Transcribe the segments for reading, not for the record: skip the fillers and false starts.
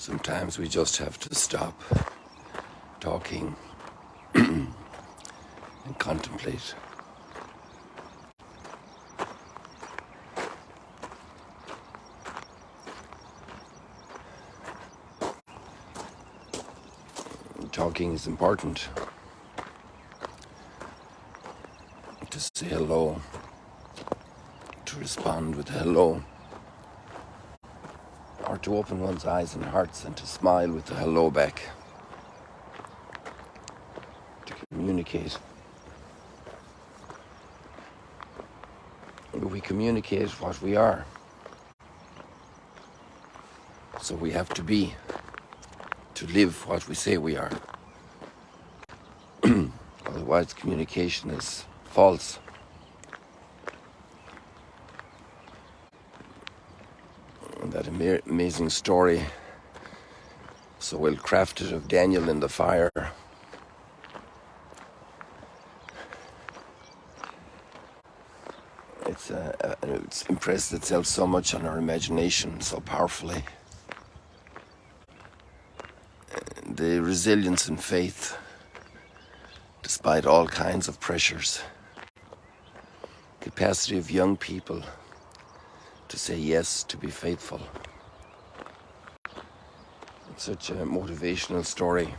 Sometimes we just have to stop talking and contemplate. Talking is important. To say hello, to respond with hello, or to open one's eyes and hearts and to smile with the hello back. To communicate. We communicate what we are. So we have to be, to live what we say we are. Otherwise, communication is false. And that amazing story, so well crafted, of Daniel in the fire. It's impressed itself so much on our imagination, so powerfully. The resilience and faith, despite all kinds of pressures. Capacity of young people to say yes, to be faithful. It's such a motivational story.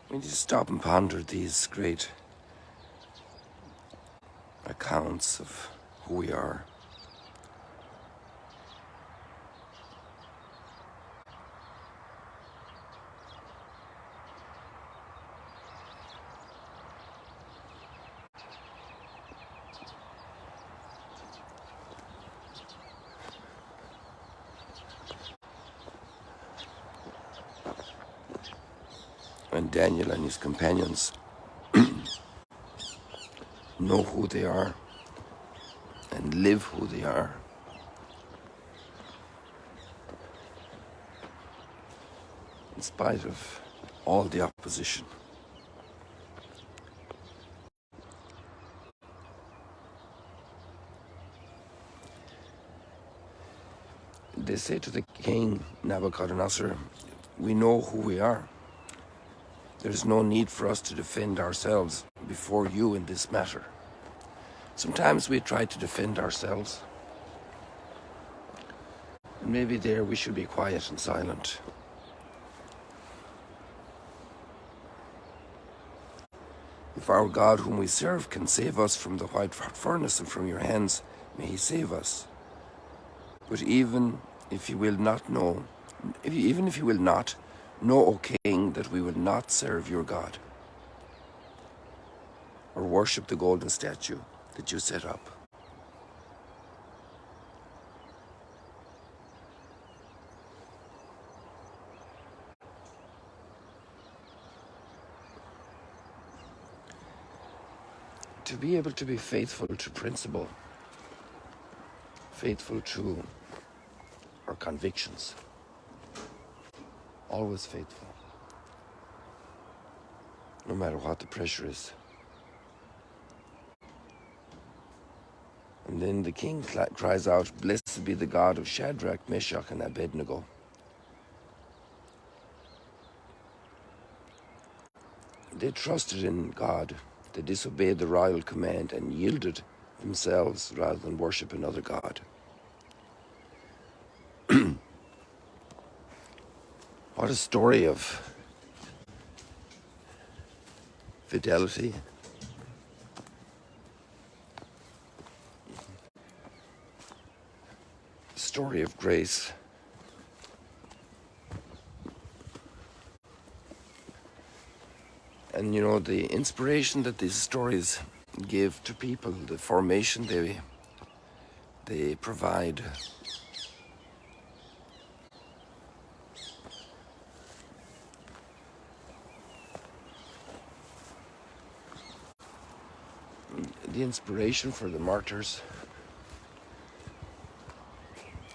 We need to stop and ponder these great accounts of who we are. And Daniel and his companions know who they are and live who they are. In spite of all the opposition. They say to the king Nebuchadnezzar, we know who we are. There's no need for us to defend ourselves before you in this matter. Sometimes we try to defend ourselves. And maybe there we should be quiet and silent. If our God whom we serve can save us from the white furnace and from your hands, may he save us. But even if he will not, know, O king, that we will not serve your God or worship the golden statue that you set up. To be able to be faithful to principle, faithful to our convictions, always faithful, no matter what the pressure is. And then the king cries out, blessed be the God of Shadrach, Meshach, and Abednego. They trusted in God. They disobeyed the royal command and yielded themselves rather than worship another God. What a story of fidelity. Story of grace. And you know, the inspiration that these stories give to people, the formation they provide. The inspiration for the martyrs.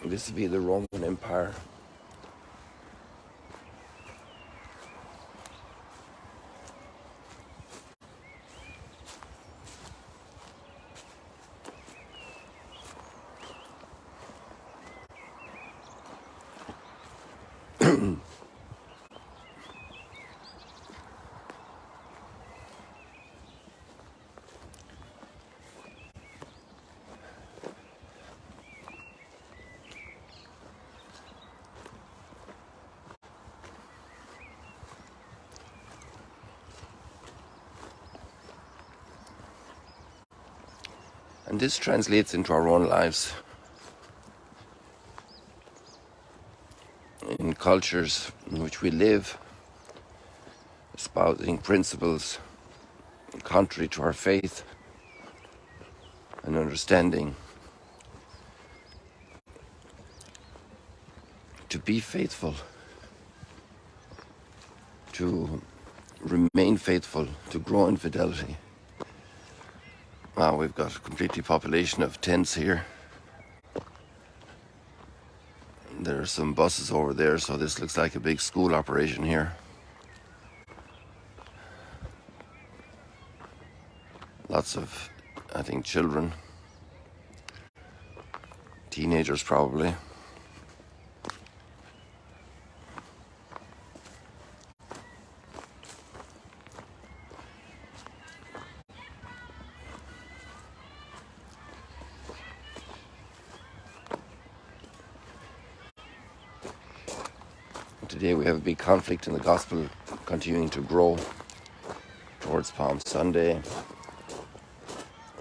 This would be the Roman Empire. And this translates into our own lives. In cultures in which we live, espousing principles contrary to our faith and understanding, to be faithful, to remain faithful, to grow in fidelity. Wow, we've got a complete population of tents here. There are some buses over there, so this looks like a big school operation here. Lots of, I think, children, teenagers probably. Today we have a big conflict in the gospel continuing to grow towards Palm Sunday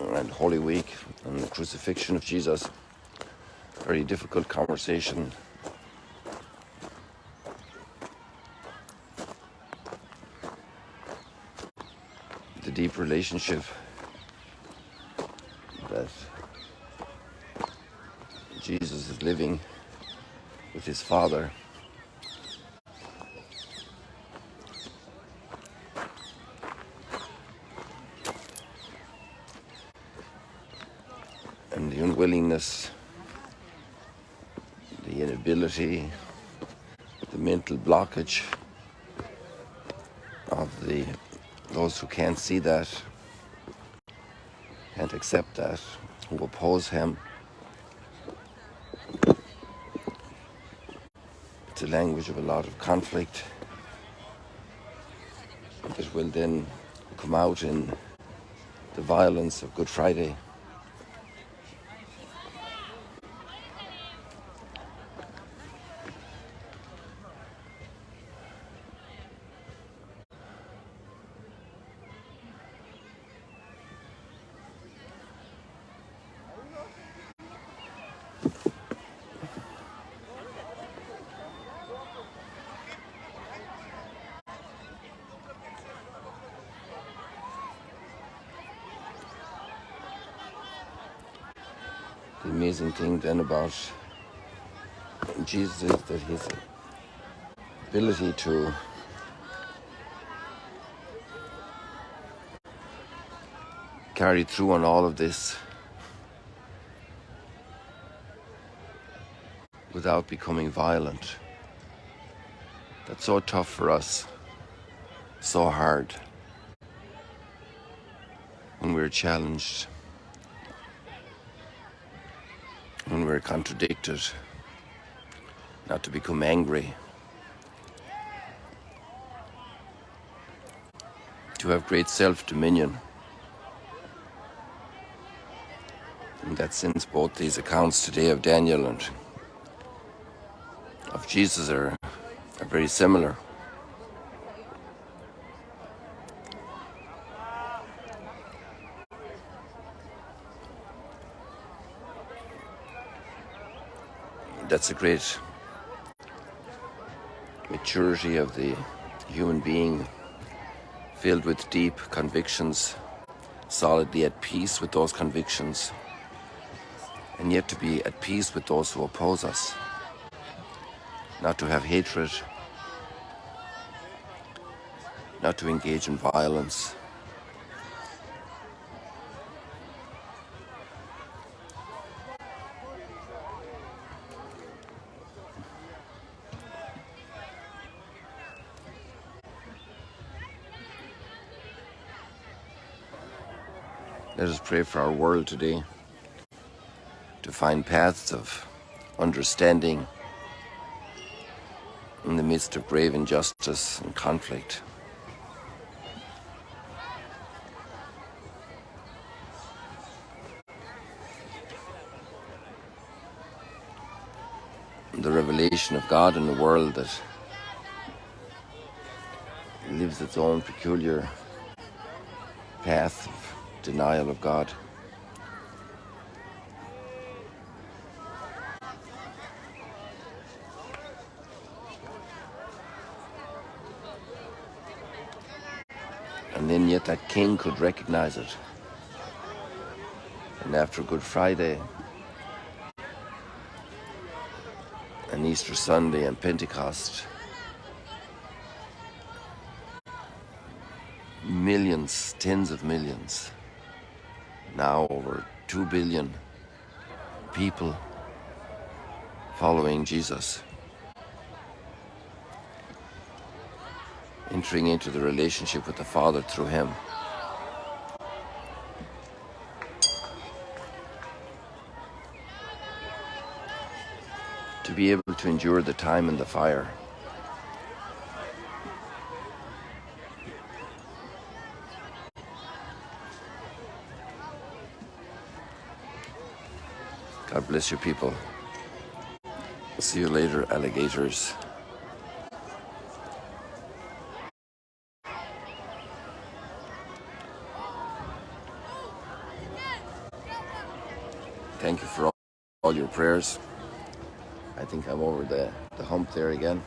and Holy Week and the crucifixion of Jesus. Very difficult conversation. The deep relationship that Jesus is living with his Father. And the unwillingness, the inability, the mental blockage of those who can't see that, can't accept that, who oppose him. It's a language of a lot of conflict that will then come out in the violence of Good Friday. The amazing thing then about Jesus is that his ability to carry through on all of this without becoming violent. That's so tough for us, so hard when we're challenged, when we're contradicted, not to become angry, to have great self-dominion. In that sense, both these accounts today of Daniel and of Jesus are very similar. That's a great maturity of the human being, filled with deep convictions, solidly at peace with those convictions, and yet to be at peace with those who oppose us, not to have hatred, not to engage in violence. Let us pray for our world today, to find paths of understanding in the midst of grave injustice and conflict. The revelation of God in a world that lives its own peculiar path of denial of God. And then yet that king could recognize it. And after Good Friday and Easter Sunday and Pentecost, millions, tens of millions, now over 2 billion people following Jesus, entering into the relationship with the Father through him. To be able to endure the time and the fire. God bless you people. See you later, alligators. Thank you for all your prayers. I think I'm over the hump there again.